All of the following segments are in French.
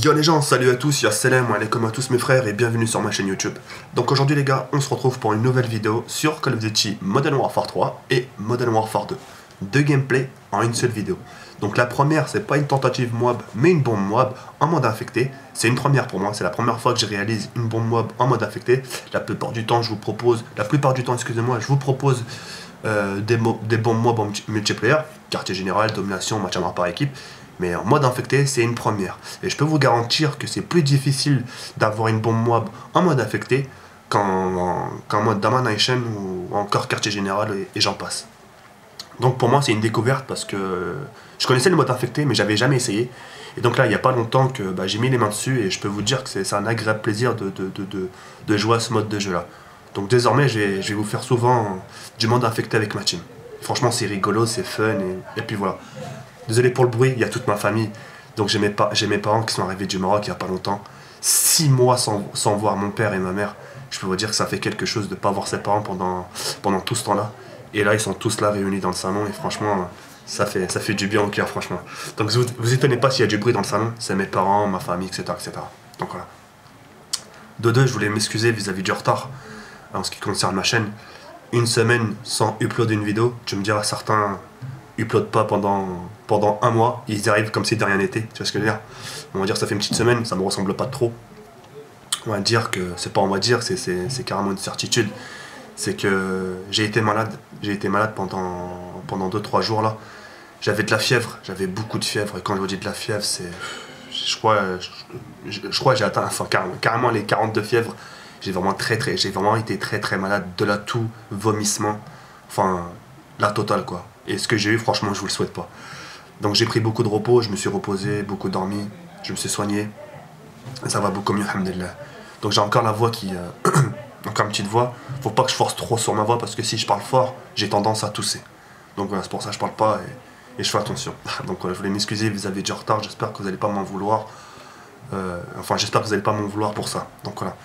Yo les gens, salut à tous, ya salam alaikum à tous mes frères et bienvenue sur ma chaîne YouTube. Donc aujourd'hui les gars, on se retrouve pour une nouvelle vidéo sur Call of Duty Modern Warfare 3 et Modern Warfare 2. Deux gameplays en une seule vidéo. Donc la première, c'est pas une tentative moab, mais une bombe moab en mode infecté. C'est une première pour moi, c'est la première fois que je réalise une bombe moab en mode infecté. La plupart du temps, je vous propose des bombes moab en multiplayer, quartier général, domination, match à mort par équipe. Mais en mode infecté, c'est une première. Et je peux vous garantir que c'est plus difficile d'avoir une bombe moab en mode infecté qu'en mode domination ou encore quartier général et j'en passe. Donc pour moi, c'est une découverte parce que je connaissais le mode infecté, mais j'avais jamais essayé. Et donc là, il n'y a pas longtemps que j'ai mis les mains dessus et je peux vous dire que c'est un agréable plaisir de jouer à ce mode de jeu-là. Donc désormais, je vais vous faire souvent du mode infecté avec ma team. Franchement, c'est rigolo, c'est fun et puis voilà. Désolé pour le bruit, il y a toute ma famille. Donc j'ai mes parents qui sont arrivés du Maroc il n'y a pas longtemps. 6 mois sans voir mon père et ma mère. Je peux vous dire que ça fait quelque chose de ne pas voir ses parents pendant tout ce temps-là. Et là, ils sont tous là réunis dans le salon. Et franchement, ça fait du bien au cœur, franchement. Donc vous étonnez pas s'il y a du bruit dans le salon. C'est mes parents, ma famille, etc. etc. Donc voilà. De deux, je voulais m'excuser vis-à-vis du retard en ce qui concerne ma chaîne. Une semaine sans upload une vidéo. Tu me diras, certains upload pas pendant un mois, ils arrivent comme si de rien n'était, tu vois ce que je veux dire. On va dire que ça fait une petite semaine, ça me ressemble pas trop. On va dire que, c'est pas on va dire, c'est carrément une certitude. C'est que j'ai été malade pendant 2-3 jours là. J'avais de la fièvre, j'avais beaucoup de fièvre, et quand je vous dis de la fièvre, c'est... Je crois que j'ai atteint carrément les 42 fièvres. J'ai vraiment été très malade, de la toux, vomissement, enfin la totale quoi. Et ce que j'ai eu, franchement, je vous le souhaite pas. Donc j'ai pris beaucoup de repos, je me suis reposé, beaucoup dormi, je me suis soigné. Et ça va beaucoup mieux, alhamdoulilah. Donc j'ai encore la voix qui... encore une petite voix. Faut pas que je force trop sur ma voix parce que si je parle fort, j'ai tendance à tousser. Donc voilà, c'est pour ça que je parle pas et je fais attention. Donc voilà, je voulais m'excuser vis-à-vis du retard, j'espère que vous n'allez pas m'en vouloir. Enfin, j'espère que vous n'allez pas m'en vouloir pour ça. Donc voilà.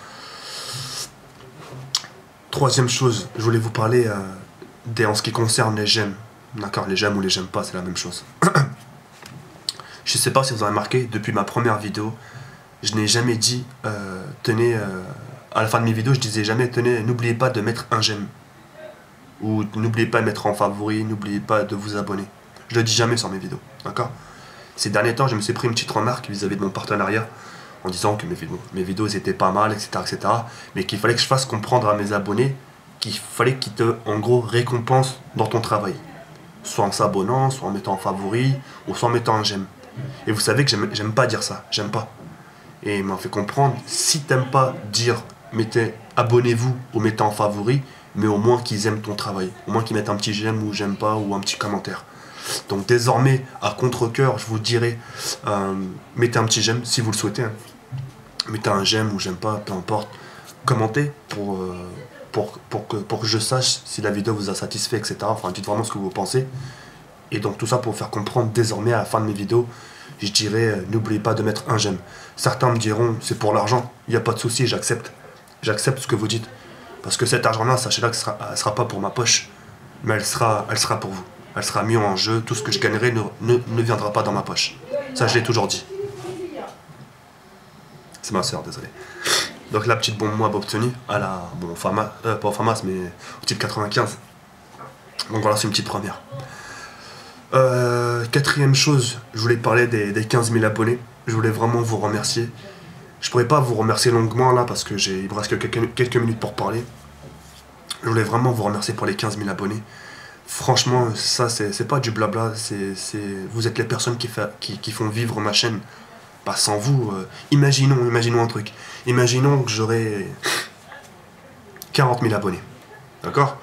Troisième chose, je voulais vous parler en ce qui concerne les j'aime. D'accord, les j'aime ou les j'aime pas, c'est la même chose. Je sais pas si vous avez remarqué, depuis ma première vidéo, je n'ai jamais dit, tenez, à la fin de mes vidéos, je disais jamais, tenez, n'oubliez pas de mettre un j'aime. Ou n'oubliez pas de mettre en favori, n'oubliez pas de vous abonner. Je le dis jamais sur mes vidéos, d'accord. Ces derniers temps, je me suis pris une petite remarque vis-à-vis de mon partenariat, en disant que mes vidéos étaient pas mal, etc. Mais qu'il fallait que je fasse comprendre à mes abonnés qu'il fallait qu'ils te, en gros, récompensent dans ton travail. Soit en s'abonnant, soit en mettant en favori, ou soit en mettant un j'aime. Et vous savez que j'aime pas dire ça, j'aime pas. Et il m'a fait comprendre, si t'aimes pas dire mettez abonnez-vous ou mettez en favori, mais au moins qu'ils aiment ton travail, au moins qu'ils mettent un petit j'aime ou j'aime pas ou un petit commentaire. Donc désormais, à contre-cœur, je vous dirai, mettez un petit j'aime si vous le souhaitez. Hein. Mettez un j'aime ou j'aime pas, peu importe. Commentez pour que je sache si la vidéo vous a satisfait, etc. Enfin, dites vraiment ce que vous pensez. Et donc tout ça pour faire comprendre désormais à la fin de mes vidéos, je dirais n'oubliez pas de mettre un j'aime. Certains me diront c'est pour l'argent, il n'y a pas de souci, j'accepte. J'accepte ce que vous dites. Parce que cet argent-là, sachez-là que elle ne sera pas pour ma poche, mais elle sera pour vous. Elle sera mise en jeu, tout ce que je gagnerai ne viendra pas dans ma poche. Ça je l'ai toujours dit. C'est ma soeur, désolé. Donc la petite bombe moab obtenue à la... Bon, pas au FAMAS, mais au type 95. Donc voilà, c'est une petite première. Quatrième chose, je voulais parler des 15 000 abonnés. Je voulais vraiment vous remercier. Je pourrais pas vous remercier longuement là parce que il me reste que quelques minutes pour parler. Je voulais vraiment vous remercier pour les 15 000 abonnés. Franchement, ça c'est pas du blabla. Vous êtes les personnes qui font vivre ma chaîne. Pas sans vous. Imaginons un truc. Imaginons que j'aurais 40 000 abonnés. D'accord ?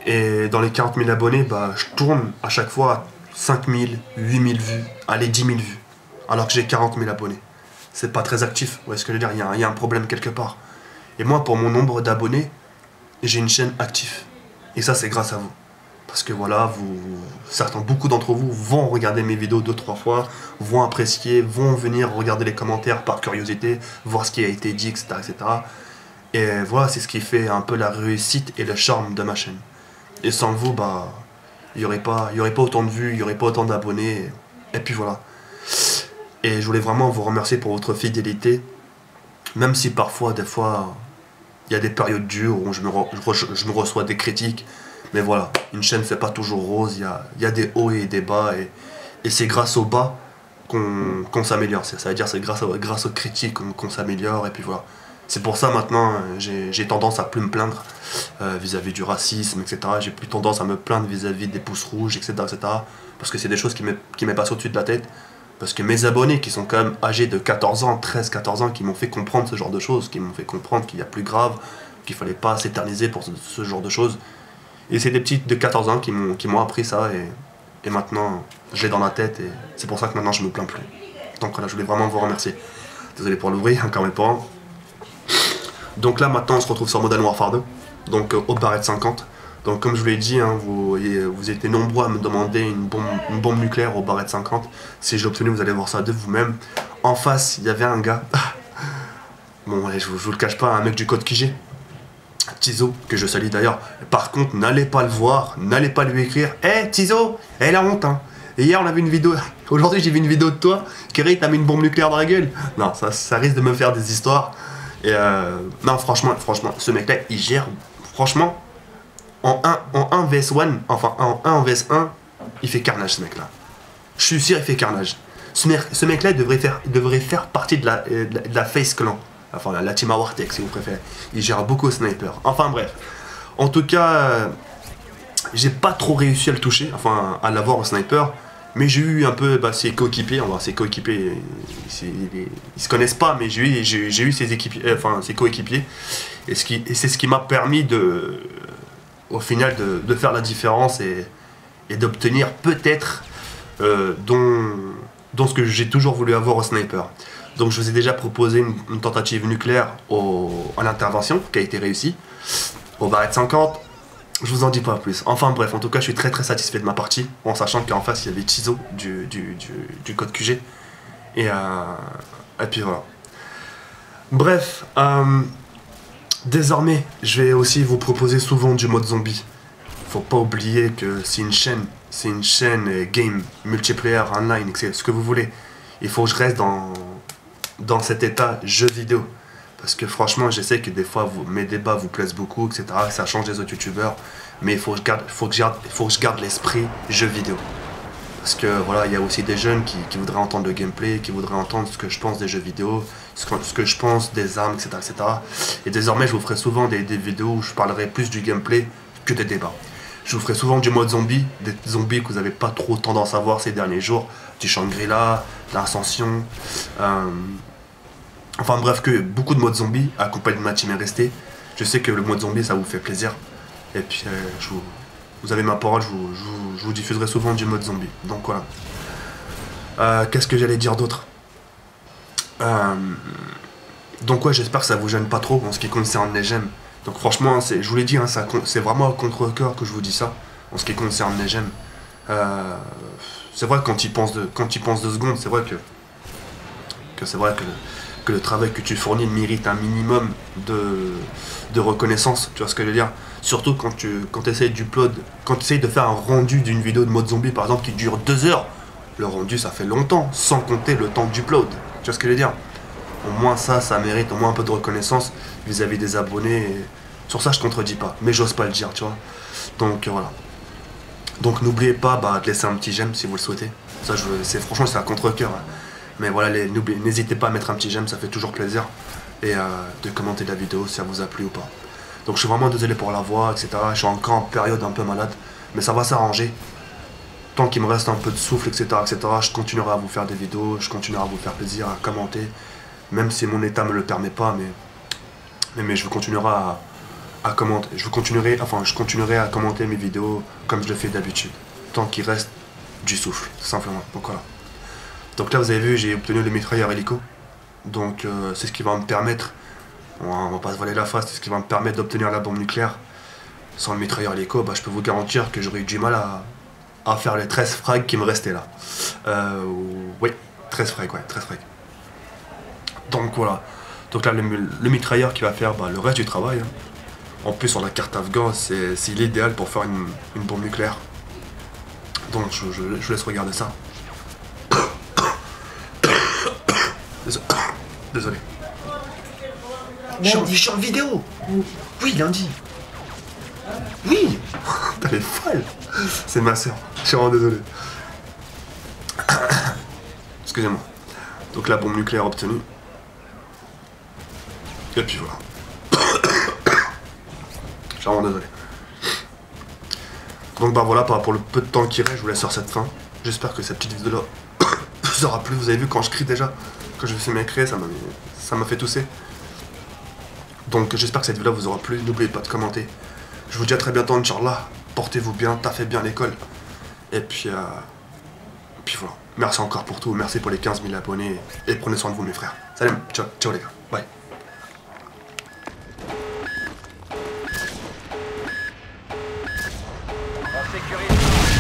Et dans les 40 000 abonnés, je tourne à chaque fois 5 000, 8 000 vues, allez 10 000 vues. Alors que j'ai 40 000 abonnés. C'est pas très actif, vous voyez ce que je veux dire, il y a un problème quelque part. Et moi, pour mon nombre d'abonnés, j'ai une chaîne active. Et ça, c'est grâce à vous. Parce que voilà, beaucoup d'entre vous vont regarder mes vidéos 2-3 fois, vont apprécier, vont venir regarder les commentaires par curiosité, voir ce qui a été dit, etc. Et voilà, c'est ce qui fait un peu la réussite et le charme de ma chaîne. Et sans vous, il n'y aurait pas autant de vues, il n'y aurait pas autant d'abonnés. Et puis voilà. Et je voulais vraiment vous remercier pour votre fidélité. Même si parfois, des fois, il y a des périodes dures où je me reçois des critiques. Mais voilà, une chaîne c'est pas toujours rose, il y a des hauts et des bas. Et c'est grâce aux bas qu'on s'améliore. Ça veut dire c'est grâce aux critiques qu'on s'améliore. Et puis voilà. C'est pour ça maintenant, j'ai tendance à plus me plaindre vis-à-vis du racisme, etc. J'ai plus tendance à me plaindre vis-à-vis des pouces rouges, etc. etc. parce que c'est des choses qui m'est passé au-dessus de la tête. Parce que mes abonnés qui sont quand même âgés de 14 ans, 13, 14 ans, qui m'ont fait comprendre ce genre de choses, qui m'ont fait comprendre qu'il y a plus grave, qu'il fallait pas s'éterniser pour ce genre de choses. Et c'est des petits de 14 ans qui m'ont appris ça et maintenant je l'ai dans la tête et c'est pour ça que maintenant je me plains plus. Donc voilà, je voulais vraiment vous remercier. Désolé pour l'ouvrir, encore mes parents. Donc là maintenant on se retrouve sur Modern Warfare 2, donc au Barrett 50. Donc comme je vous l'ai dit, hein, vous étiez nombreux à me demander une bombe nucléaire au Barrett 50. Si je l'ai obtenu, vous allez voir ça de vous-même. En face, il y avait un gars, bon allez, je vous le cache pas, un mec du code QG, Tizo, que je salue d'ailleurs. Par contre, n'allez pas le voir, n'allez pas lui écrire « Hey Tizo, elle a honte hein. Et hier on a vu une vidéo, aujourd'hui j'ai vu une vidéo de toi, Kerry t'a mis une bombe nucléaire dans la gueule. » Non, ça risque de me faire des histoires. Et non, franchement, ce mec-là, il gère, franchement, en 1 vs 1, enfin en 1 vs 1, il fait carnage ce mec-là. Je suis sûr, il fait carnage. Ce mec-là devrait faire partie de la Face Clan. Enfin, la Team Wartech, si vous préférez. Il gère beaucoup au sniper. Enfin, bref. En tout cas, j'ai pas trop réussi à le toucher, enfin, à l'avoir au sniper. Mais j'ai eu un peu ses coéquipiers. Enfin, ses coéquipiers, ils se connaissent pas, mais j'ai eu ses coéquipiers. Et c'est ce qui m'a permis au final, de faire la différence et d'obtenir peut-être dans ce que j'ai toujours voulu avoir au sniper. Donc je vous ai déjà proposé une tentative nucléaire à l'intervention qui a été réussie au Barrett 50. Je vous en dis pas plus. Enfin bref, en tout cas je suis très très satisfait de ma partie en sachant qu'en face il y avait Tizo du code QG et puis voilà. Bref, désormais je vais aussi vous proposer souvent du mode zombie. Faut pas oublier que c'est une chaîne game, multiplayer, online, c'est ce que vous voulez. Il faut que je reste dans cet état jeu vidéo. Parce que franchement, je sais que des fois, mes débats vous plaisent beaucoup, etc. Ça change des autres youtubeurs. Mais il faut que je garde l'esprit jeu vidéo. Parce que voilà, il y a aussi des jeunes qui voudraient entendre le gameplay, qui voudraient entendre ce que je pense des jeux vidéo, ce que je pense des armes, etc. etc. Et désormais, je vous ferai souvent des vidéos où je parlerai plus du gameplay que des débats. Je vous ferai souvent du mode zombie, des zombies que vous n'avez pas trop tendance à voir ces derniers jours, du Shangri-La, l'Ascension, enfin bref, que beaucoup de modes zombies accompagnés de ma team est restée. Je sais que le mode zombie ça vous fait plaisir. Et puis vous avez ma parole, je vous diffuserai souvent du mode zombie. Donc voilà. Qu'est-ce que j'allais dire d'autre? Donc ouais, j'espère que ça vous gêne pas trop en ce qui concerne les gemmes. Donc franchement, je vous l'ai dit, hein, c'est vraiment à contre-cœur que je vous dis ça, en ce qui concerne les gemmes. C'est vrai que quand il pense 2 secondes, c'est vrai que le travail que tu fournis mérite un minimum de reconnaissance, tu vois ce que je veux dire. Surtout quand tu essayes de faire un rendu d'une vidéo de mode zombie par exemple qui dure 2 heures, le rendu ça fait longtemps, sans compter le temps d'upload, tu vois ce que je veux dire. Au moins ça mérite au moins un peu de reconnaissance vis-à-vis des abonnés. Et sur ça je contredis pas, mais j'ose pas le dire, tu vois. Donc voilà. Donc n'oubliez pas de laisser un petit j'aime si vous le souhaitez. Ça, franchement c'est à contre-cœur. Hein. Mais voilà, n'hésitez pas à mettre un petit j'aime, ça fait toujours plaisir. Et de commenter la vidéo si ça vous a plu ou pas. Donc je suis vraiment désolé pour la voix, etc. Je suis encore en période un peu malade. Mais ça va s'arranger. Tant qu'il me reste un peu de souffle, etc., etc., je continuerai à vous faire des vidéos, je continuerai à vous faire plaisir, à commenter. Même si mon état me le permet pas, mais je continuerai à commenter. Je continuerai à commenter mes vidéos comme je le fais d'habitude. Tant qu'il reste du souffle, tout simplement. Donc voilà. Donc là vous avez vu, j'ai obtenu le mitrailleur hélico. Donc c'est ce qui va me permettre, on va pas se voiler la face, c'est ce qui va me permettre d'obtenir la bombe nucléaire. Sans le mitrailleur hélico, je peux vous garantir que j'aurais eu du mal à faire les 13 frags qui me restaient là. Oui, 13 frags, ouais, 13 frags. Donc voilà. Donc là le mitrailleur qui va faire le reste du travail. Hein. En plus sur la carte afghan, c'est l'idéal pour faire une bombe nucléaire. Donc je vous laisse regarder ça. Désolé. Désolé. Lundi. Je suis en vidéo. Oui, lundi. Oui. Elle est folle. C'est ma soeur. Je suis vraiment désolé. Excusez-moi. Donc la bombe nucléaire obtenue. Et puis voilà. Je suis vraiment désolé. Donc bah voilà, pour le peu de temps qui reste, je vous laisse sur cette fin. J'espère que cette petite vidéo là vous aura plu. Vous avez vu quand je crie déjà, quand je me suis mis à crier, ça m'a fait tousser. Donc j'espère que cette vidéo vous aura plu. N'oubliez pas de commenter. Je vous dis à très bientôt, Inch'Allah. Portez-vous bien, taffez bien l'école. Et puis voilà. Merci encore pour tout. Merci pour les 15 000 abonnés. Et prenez soin de vous, mes frères. Salut, ciao, ciao les gars. Bye. On sécurise.